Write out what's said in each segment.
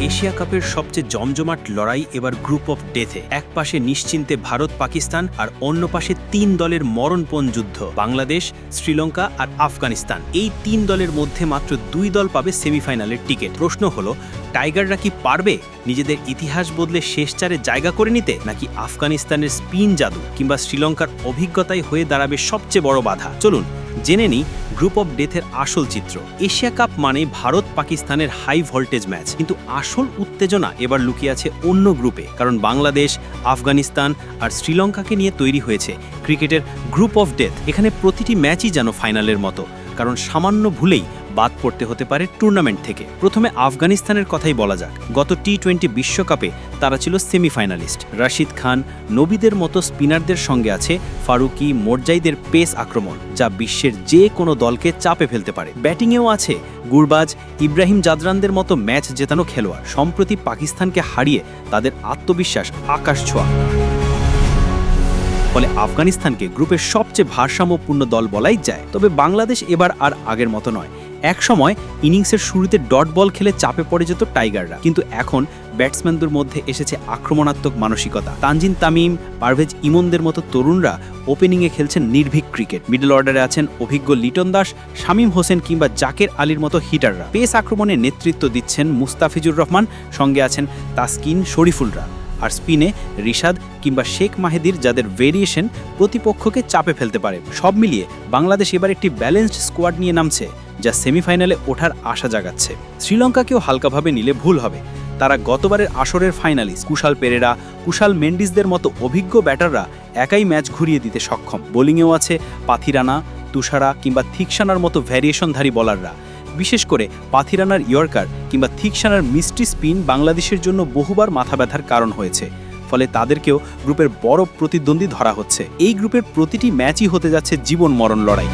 Asia কাপের সবচেয়ে জমজমাট লড়াই এবার গ্রুপ অফ ডেথে। এক পাশে নিশ্চিন্তে ভারত পাকিস্তান আর অন্য পাশে ৩ দলের মরণপণ যুদ্ধ, বাংলাদেশ, শ্রীলঙ্কা আর আফগানিস্তান। এই ৩ দলের মধ্যে মাত্র ২ দল পাবে সেমিফাইনালের টিকিট। প্রশ্ন হলো, টাইগাররা কি পারবে নিজেদের ইতিহাস বদলে শেষ চারে জায়গা করে নিতে, নাকি আফগানিস্তানের স্পিন জাদু কিংবা শ্রীলঙ্কার অভিজ্ঞতাই হয়ে দাঁড়াবে সবচেয়ে বড় বাধা? চলুন জেনে নিই গ্রুপ অফ ডেথের আসল চিত্র। এশিয়া কাপ মানে ভারত পাকিস্তানের হাই ভোল্টেজ ম্যাচ, কিন্তু আসল উত্তেজনা এবার লুকিয়ে আছে অন্য গ্রুপে। কারণ বাংলাদেশ, আফগানিস্তান আর শ্রীলঙ্কাকে নিয়ে তৈরি হয়েছে ক্রিকেটের গ্রুপ অফ ডেথ। এখানে প্রতিটি ম্যাচই যেন ফাইনালের মতো, কারণ সামান্য ভুলেই বাদ পড়তে হতে পারে টুর্নামেন্ট থেকে। প্রথমে আফগানিস্তানের কথাই বলা যাক। গত টি-20 বিশ্বকাপে তারা ছিল সেমিফাইনালিস্ট। রাশিদ খান, নবীদের মতো স্পিনারদের সঙ্গে আছে ফারুকি, মোরজাইদের পেস আক্রমণ, যা বিশ্বের যে কোনো দলকে চাপে ফেলতে পারে। ব্যাটিংয়েও আছে গুরবাজ, ইব্রাহিম জাদরানদের মতো ম্যাচ জেতানো খেলোয়াড়। সম্প্রতি পাকিস্তানকে হারিয়ে তাদের আত্মবিশ্বাস আকাশ ছোঁয়া। ফলে আফগানিস্তানকে গ্রুপের সবচেয়ে ভারসাম্যপূর্ণ দল বলাই যায়। তবে বাংলাদেশ এবার আর আগের মতো নয়। এক সময় ইনিংসের শুরুতে ডট বল খেলে চাপে পড়ে যেত টাইগাররা, কিন্তু এখন ব্যাটসম্যানদের মধ্যে এসেছে আক্রমণাত্মক মানসিকতা। তানজিন তামিম, পারভেজ ইমনদের মতো তরুণরা ওপেনিংয়ে খেলছেন নির্ভীক ক্রিকেট। মিডল অর্ডারে আছেন অভিজ্ঞ লিটন দাস, শামীম হোসেন কিংবা জাকের আলীর মতো হিটাররা। পেস আক্রমণে নেতৃত্ব দিচ্ছেন মুস্তাফিজুর রহমান, সঙ্গে আছেন তাসকিন, শরীফুলরা। আর স্পিনে রিশাদ কিংবা শেখ মাহেদির, যাদের ভেরিয়েশন প্রতিপক্ষকে চাপে ফেলতে পারে। সব মিলিয়ে বাংলাদেশ এবার একটি ব্যালেন্সড স্কোয়াড নিয়ে নামছে, যা সেমিফাইনালে ওঠার আশা জাগাচ্ছে। শ্রীলঙ্কাকেও হালকাভাবে নিলে ভুল হবে। তারা গতবারের আসরের ফাইনালিস্ট। কুশাল পেরেরা, কুশাল মেন্ডিসদের মতো অভিজ্ঞ ব্যাটাররা একাই ম্যাচ ঘুরিয়ে দিতে সক্ষম। বোলিংয়েও আছে পাথিরানা, তুষারা কিংবা থিকসানার মতো ভ্যারিয়েশনধারী বলাররা। বিশেষ করে পাথিরানার ইয়র্কার কিংবা থিকসানার মিস্ট্রি স্পিন বাংলাদেশের জন্য বহুবার মাথা ব্যথার কারণ হয়েছে। ফলে তাদেরকেও গ্রুপের বড় প্রতিদ্বন্দ্বী ধরা হচ্ছে। এই গ্রুপের প্রতিটি ম্যাচই হতে যাচ্ছে জীবন মরণ লড়াই।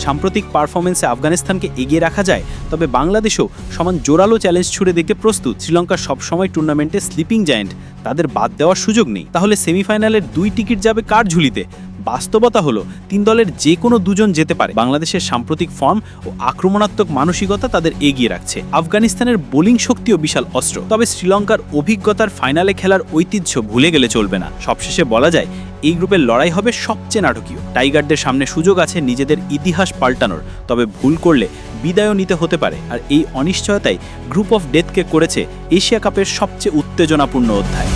সাম্প্রতিক পারফরমেন্সে আফগানিস্তানকে এগিয়ে রাখা যায়, তবে বাংলাদেশও সমান জোরালো চ্যালেঞ্জ ছুড়ে দেখতে প্রস্তুত। শ্রীলঙ্কা সবসময় টুর্নামেন্টে স্লিপিং জায়ান্ট, তাদের বাদ দেওয়ার সুযোগ নেই। তাহলে সেমিফাইনালের 2 টিকিট যাবে কার ঝুলিতে? বাস্তবতা হলো 3 দলের যে কোনো 2 জন যেতে পারে। বাংলাদেশের সাম্প্রতিক ফর্ম ও আক্রমণাত্মক মানসিকতা তাদের এগিয়ে রাখছে। আফগানিস্তানের বোলিং শক্তিও বিশাল অস্ত্র। তবে শ্রীলঙ্কার অভিজ্ঞতার ফাইনালে খেলার ঐতিহ্য ভুলে গেলে চলবে না। সবশেষে বলা যায়, এই গ্রুপের লড়াই হবে সবচেয়ে নাটকীয়। টাইগারদের সামনে সুযোগ আছে নিজেদের ইতিহাস পাল্টানোর, তবে ভুল করলে বিদায়ও নিতে হতে পারে। আর এই অনিশ্চয়তাই গ্রুপ অফ ডেথকে করেছে এশিয়া কাপের সবচেয়ে উত্তেজনাপূর্ণ অধ্যায়।